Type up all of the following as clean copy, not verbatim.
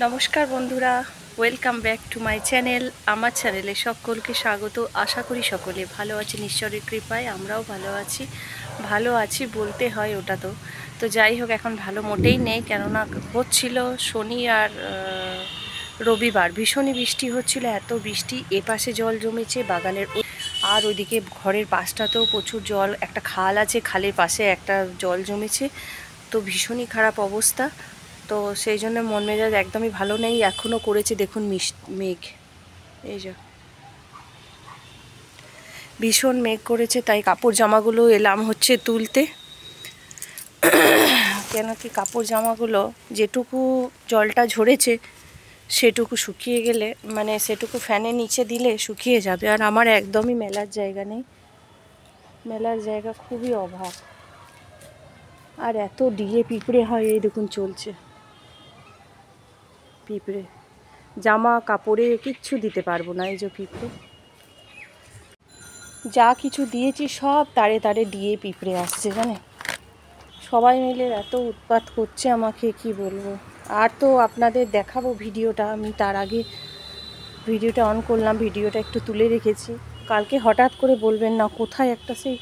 নমস্কার বন্ধুরা, welcome back to my channel. আমার চ্যানেলে সকলকে স্বাগত। আশা করি সকলে ভালো আছেন ঈশ্বরের কৃপায়। আমরাও ভালো আছি বলতে হয়, ওটা তো যাই হোক, এখন ভালো মোটেই নেই। কেননা হচ্ছিল শনি আর রবিবার ভীষণই বৃষ্টি হচ্ছিল, এত বৃষ্টি, এপাশে জল জমেছে বাগানের, আর ওইদিকে ঘরের পাশটাতেও প্রচুর জল। একটা খাল আছে, খালের পাশে একটা জল জমেছে, তো ভীষণই খারাপ অবস্থা। তো সেই জন্য মন মেজাজ একদমই ভালো নেই। এখনও করেছে দেখুন মেঘ, এই যে ভীষণ মেঘ করেছে, তাই কাপড় জামাগুলো এলাম হচ্ছে তুলতে। কেন কি কাপড় জামাগুলো যেটুকু জলটা ঝরেছে সেটুকু শুকিয়ে গেলে, মানে সেটুকু ফ্যানের নিচে দিলে শুকিয়ে যাবে। আর আমার একদমই মেলার জায়গা নেই, মেলার জায়গা খুবই অভাব। আর এত ডিয়ে পিঁপড়ে হয়, এই দেখুন চলছে পিঁপড়ে, জামা কাপড়ে কিচ্ছু দিতে পারবো না। এই যে পিঁপড়ে, যা কিছু দিয়েছি সব তারে তারে দিয়ে পিঁপড়ে আসছে, জানে, সবাই মিলে এত উৎপাত করছে আমাকে, কি বলবো। আর তো আপনাদের দেখাবো ভিডিওটা, আমি তার আগে ভিডিওটা অন করলাম, ভিডিওটা একটু তুলে রেখেছি। কালকে হঠাৎ করে বলবেন না কোথায় একটা সেই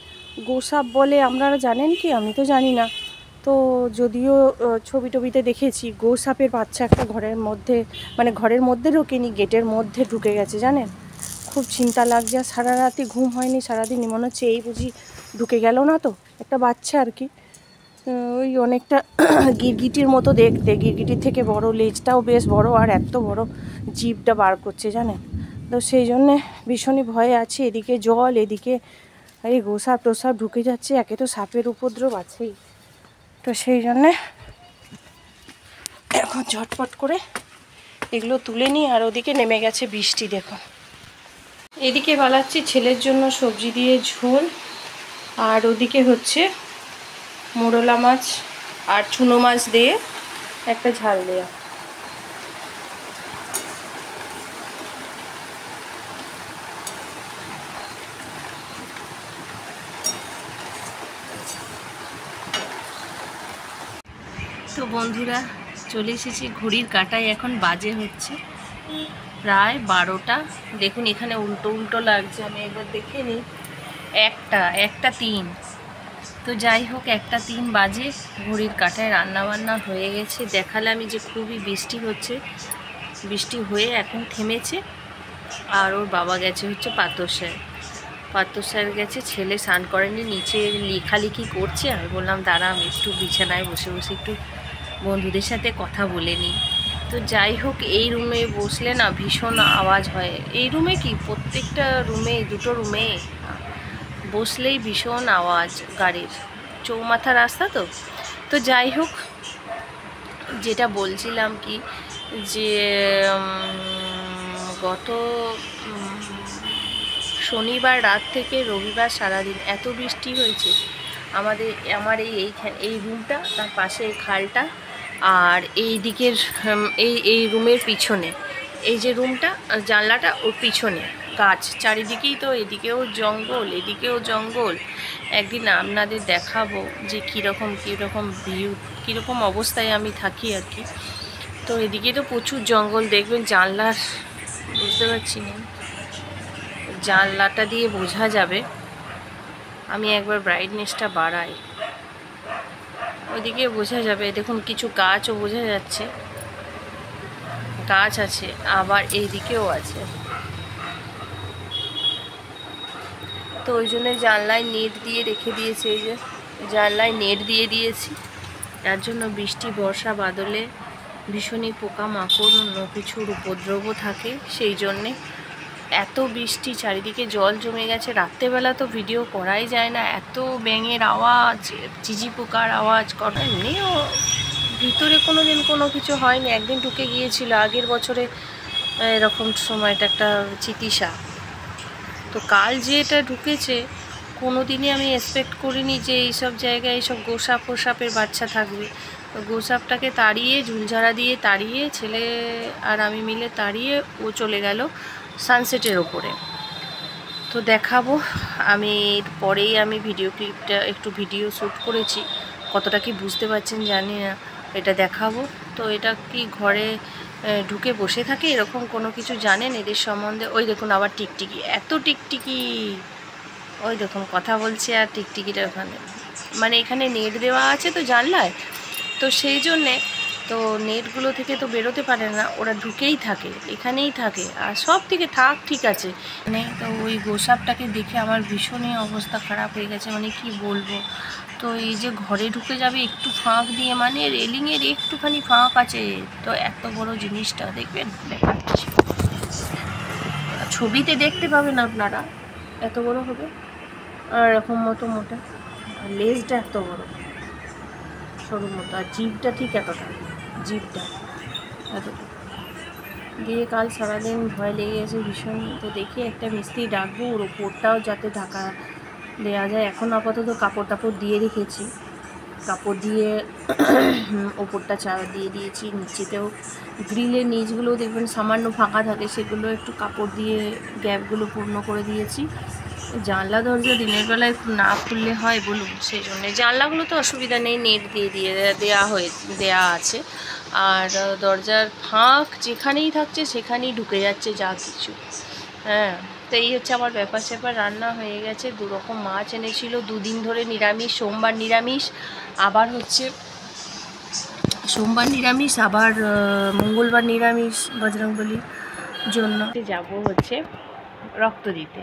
গোসাপ বলে, আপনারা জানেন কি? আমি তো জানি না। তো যদিও ছবি টবিতে দেখেছি, গোসাপের বাচ্চা একটা ঘরের মধ্যে, মানে ঘরের মধ্যে ঢোকেনি, গেটের মধ্যে ঢুকে গেছে, জানেন। খুব চিন্তা লাগছে, আর সারা রাতি ঘুম হয়নি, সারাদিনই মনে হচ্ছে এই বুঝি ঢুকে গেল না তো, একটা বাচ্চা আর কি, ওই অনেকটা গিরগিটির মতো দেখতে, গিরগিটির থেকে বড়, লেজটাও বেশ বড়, আর এত বড় জিভটা বার করছে, জানেন। তো সেই জন্যে ভীষণই ভয়ে আছি। এদিকে জল, এদিকে এই গোসাপ টোসাপ ঢুকে যাচ্ছে, একে তো সাপের উপদ্রব আছেই। তো সেই জন্যে এখন ঝটপট করে এগুলো তুলে নিই। আর ওদিকে নেমে গেছে বৃষ্টি, দেখুন। এদিকে বানাচ্ছি ছেলের জন্য সবজি দিয়ে ঝোল, আর ওদিকে হচ্ছে মোরলা মাছ আর চুনো মাছ দিয়ে একটা ঝাল দেয়া। তো বন্ধুরা, চলে এসেছি ঘড়ির কাঁটায়, এখন বাজে হচ্ছে প্রায় 12টা। দেখুন এখানে উল্টো উল্টো লাগছে, আমি একবার দেখে নিই। একটা 3। তো যাই হোক, 1:03 বাজে, ঘড়ির কাঁটায় রান্নাবান্না হয়ে গেছে। দেখালে আমি যে খুবই বৃষ্টি হচ্ছে, বৃষ্টি হয়ে এখন থেমেছে। আর ওর বাবা গেছে হচ্ছে পাত্র স্যার গেছে, ছেলে স্নান করেনি, নিচে লেখালেখি করছে। আমি বললাম দাঁড়া, আমি একটু বিছানায় বসে বসে একটু বন্ধুদের সাথে কথা বলে নিই। তো যাই হোক, এই রুমে বসলে না ভীষণ আওয়াজ হয়। এই রুমে কি, প্রত্যেকটা রুমে, দুটো রুমে বসলেই ভীষণ আওয়াজ গাড়ির, চৌমাথা রাস্তা তো। তো যাই হোক, যেটা বলছিলাম কি, যে গত শনিবার রাত থেকে রবিবার সারাদিন এত বৃষ্টি হয়েছে। আমার এই রুমটা, তার পাশে এই খালটা, আর এই দিকের এই রুমের পিছনে, এই যে রুমটা, জানলাটা, ওর পিছনে গাছ চারিদিকেই, তো এদিকেও জঙ্গল, এদিকেও জঙ্গল। একদিন আপনাদের দেখাবো যে কীরকম ভিউ, কীরকম অবস্থায় আমি থাকি আর কি। তো এদিকে তো প্রচুর জঙ্গল, দেখবেন জানলার, বুঝতে পারছি না, জানলাটা দিয়ে বোঝা যাবে। আমি একবার ব্রাইটনেসটা বাড়াই, ওইদিকে বোঝা যাবে। দেখুন কিছু গাছও বোঝা যাচ্ছে, গাছ আছে, আবার এইদিকেও আছে। তো ওই জন্য জানলায় নেট দিয়ে রেখে দিয়েছে, এই যে জানলায় নেট দিয়ে দিয়েছি। তার জন্য বৃষ্টি বর্ষা বাদলে ভীষণই পোকামাকড়, অন্য কিছুর উপদ্রবও থাকে। সেই জন্যে এত বৃষ্টি, চারিদিকে জল জমে গেছে। রাত্রেবেলা তো ভিডিও করাই যায় না, এত ব্যাঙের আওয়াজ, চিজি পোকার আওয়াজ করা। এমনিও ভিতরে কোনো দিন কোনো কিছু হয়নি, একদিন ঢুকে গিয়েছিল আগের বছরে এরকম সময়টা, একটা চিতিসা। তো কাল যে এটা ঢুকেছে, কোনো দিনই আমি এক্সপেক্ট করিনি যে এইসব জায়গায় এইসব গোসাপের বাচ্চা থাকবে। তো গোসাপটাকে তাড়িয়ে, ঝুলঝাড়া দিয়ে তাড়িয়ে, ছেলে আর আমি মিলে তাড়িয়ে ও চলে গেল সানসেটের ওপরে। তো দেখাবো আমি পরেই, আমি ভিডিও ক্লিপটা একটু ভিডিও শ্যুট করেছি, কতটা কি বুঝতে পারছেন জানি না, এটা দেখাবো। তো এটা কি ঘরে ঢুকে বসে থাকে, এরকম কোনো কিছু জানেন এদের সম্বন্ধে? ওই দেখুন আবার টিকটিকি, এত টিকটিকি, ওই দেখুন কথা বলছে আর টিকটিকিটা ওখানে, মানে এখানে নেট দেওয়া আছে তো জানলায়, তো সেই জন্যে তো নেটগুলো থেকে তো বেরোতে পারে না, ওরা ঢুকেই থাকে, এখানেই থাকে, আর সব থেকে থাক ঠিক আছে মানে। তো ওই গোসাপটাকে দেখে আমার ভীষণই অবস্থা খারাপ হয়ে গেছে, মানে কি বলবো। তো এই যে ঘরে ঢুকে যাবে একটু ফাঁক দিয়ে, মানে রেলিংয়ের একটুখানি ফাঁক আছে, তো এত বড় জিনিসটা দেখবেন, দেখাচ্ছি, ছবিতে দেখতে পাবেন আপনারা, এত বড় হবে, আর এরকম মতো মোটা, আর লেজটা এত বড় সরু মতো, আর জিভটা ঠিক এতটা, জিভটা এতটা দিয়ে। কাল সারাদিন ভয় লেগে গেছে ভীষণ, তো দেখি একটা মিস্ত্রি ডাকবো, ওর ওপরটাও যাতে ঢাকা দেওয়া যায়। এখন আপাতত কাপড় টাপড় দিয়ে রেখেছি, কাপড় দিয়ে ওপরটা চারা দিয়ে দিয়েছি, নিচেতেও গ্রিলের নিচগুলো দেখবেন সামান্য ফাঁকা থাকে, সেগুলো একটু কাপড় দিয়ে গ্যাপগুলো পূর্ণ করে দিয়েছি। জানলা দরজা দিনের বেলায় না খুললে হয় বলুন, সেই জন্যে জানলাগুলো তো অসুবিধা নেই, নেট দিয়ে দেওয়া আছে, আর দরজার ফাঁক যেখানেই থাকছে সেখানেই ঢুকে যাচ্ছে যা কিছু। হ্যাঁ, তো এই হচ্ছে আমার ব্যাপার স্যাপার। রান্না হয়ে গেছে, 2 রকম মাছ এনেছিল, 2 দিন ধরে নিরামিষ, সোমবার নিরামিষ, আবার হচ্ছে সোমবার নিরামিষ, আবার মঙ্গলবার নিরামিষ বজরংবলির জন্য। যাব হচ্ছে রক্ত দিতে।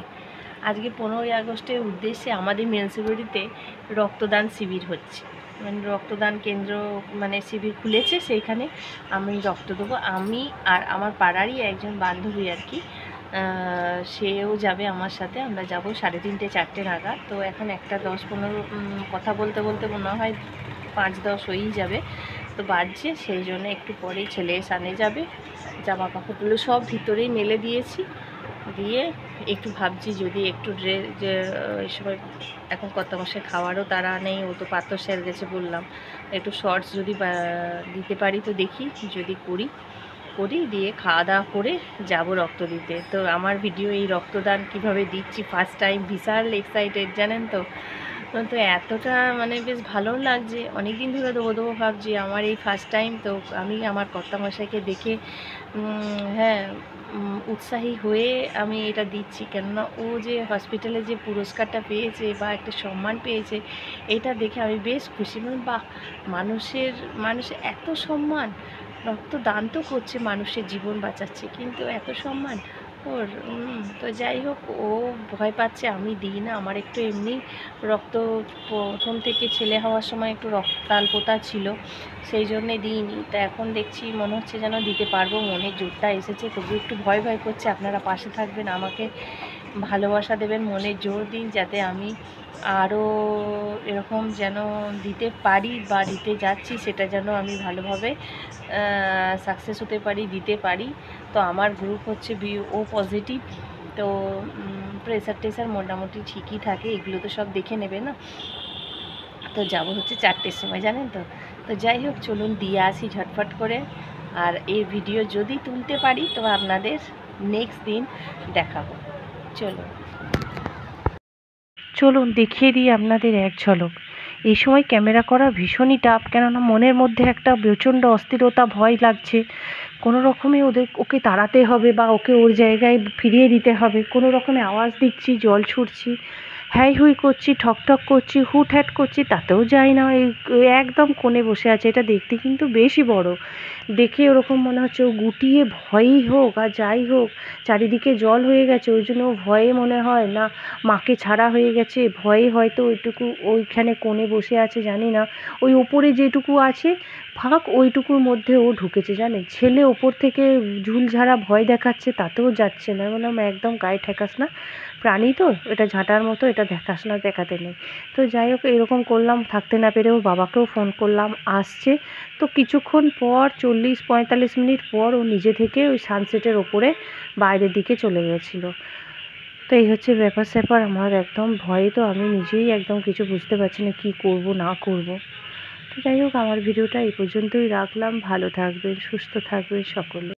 আজকে 15ই আগস্টের উদ্দেশ্যে আমাদের মিউনিসিপ্যালিটিতে রক্তদান শিবির হচ্ছে, মানে রক্তদান কেন্দ্র, মানে শিবির খুলেছে, সেইখানে আমি রক্ত দেবো। আমি আর আমার পাড়ারই একজন বান্ধবী আর কি, সেও যাবে আমার সাথে, আমরা যাব 3:30 4টে নাগাদ। তো এখন 1টা 10-15 কথা বলতে বলতে মনে হয় 5-10 হয়েই যাবে, তো বাজছে, সেই জন্য একটু পরেই ছেলে সানে যাবে। জামা কাপড়গুলো সব ভিতরেই মেলে দিয়েছি, দিয়ে একটু ভাবছি যদি একটু যে এই সময় এখন কত মাসে খাওয়ারও তারা নেই, ও তো পাত্র সেরে গেছে বললাম, একটু শর্টস যদি দিতে পারি তো দেখি, যদি করি দিয়ে খাওয়া দাওয়া করে যাব রক্ত দিতে। তো আমার ভিডিও এই রক্তদান কিভাবে দিচ্ছি ফার্স্ট টাইম, বিশাল এক্সাইটেড জানেন তো। তো এতটা মানে বেশ ভালো লাগছে, অনেক দিন ধরে দেবো ভাবছি, আমার এই ফার্স্ট টাইম। তো আমি আমার কর্তামশাইকে দেখে হ্যাঁ উৎসাহী হয়ে আমি এটা দিচ্ছি, কেননা ও যে হসপিটালে যে পুরস্কারটা পেয়েছে বা একটা সম্মান পেয়েছে, এটা দেখে আমি বেশ খুশি। মানে বাহ, মানুষের এত সম্মান, রক্তদান তো করছে, মানুষের জীবন বাঁচাচ্ছে, কিন্তু এত সম্মান ওর। তো যাই হোক, ও ভয় পাচ্ছে আমি দিই না, আমার একটু এমনি রক্ত প্রথম থেকে ছেলে হওয়ার সময় একটু রক্তাল্পতা ছিল, সেই জন্যে দিইনি। তা এখন দেখছি মনে হচ্ছে যেন দিতে পারবো, মনের জোরটা এসেছে, তবু একটু ভয় করছে। আপনারা পাশে থাকবেন, আমাকে ভালোবাসা দেবেন, মনের জোর দিন, যাতে আমি আরও এরকম যেন দিতে পারি, বা দিতে যাচ্ছি সেটা যেন আমি ভালোভাবে সাকসেস হতে পারি, দিতে পারি। তো আমার গ্রুপ হচ্ছে ও পজিটিভ, তো প্রেসার টেসার মোটামুটি ঠিকই থাকে, এগুলো তো সব দেখে নেবে না। তো যাব হচ্ছে 4টের সময়, জানেন তো। তো যাই হোক, চলুন দিয়ে আসি ঝটফট করে, আর এই ভিডিও যদি তুলতে পারি তো আপনাদের নেক্সট দিন দেখাবো। চলুন দেখিয়ে দিই আপনাদের এক ঝলক। এই সময় ক্যামেরা করা ভীষণই টাফ, কেননা মনের মধ্যে একটা প্রচণ্ড অস্থিরতা, ভয় লাগছে, কোনো রকমে ওকে তাড়াতে হবে বা ওকে ওর জায়গায় ফিরিয়ে দিতে হবে। কোনো রকমে আওয়াজ দিচ্ছি, জল ছুটছি, হ্যাই হুই করছি, ঠকঠক করছি, হুটহ্যাট করছি, তাতেও যাই না, এই একদম কোণে বসে আছে। এটা দেখতে কিন্তু বেশি বড়, দেখে ওরকম মনে হচ্ছে ও গুটিয়ে ভয়েই হোক আর যাই হোক, চারিদিকে জল হয়ে গেছে, ওই জন্য ও ভয়ে মনে হয় না মাকে ছাড়া হয়ে গেছে, ভয়ে হয়তো ওইটুকু ওইখানে কোণে বসে আছে, জানি না। ওই ওপরে যেটুকু আছে ফাঁক, ওইটুকুর মধ্যে ও ঢুকেছে জানে। ছেলে ওপর থেকে ঝুলঝাড়া ভয় দেখাচ্ছে, তাতেও যাচ্ছে না। বললাম একদম গায়ে ঠেকাস না, প্রাণী তো, এটা ঝাঁটার মতো, এটা দেখাস না, দেখাতে নেই। তো যাই হোক, এরকম করলাম, থাকতে না পেরে ওর বাবাকেও ফোন করলাম, আসছে। তো কিছুক্ষণ পর 40-45 মিনিট পর ও নিজে থেকে ওই সানসেটের ওপরে বাইরের দিকে চলে গেছিলো। তো এই হচ্ছে ব্যাপার স্যাপার। আমার একদম ভয়ে তো আমি নিজেই একদম কিছু বুঝতে পারছি না কী করব না করব। তো যাই হোক, আমার ভিডিওটা এই পর্যন্তই রাখলাম। ভালো থাকবেন, সুস্থ থাকবেন সকলে।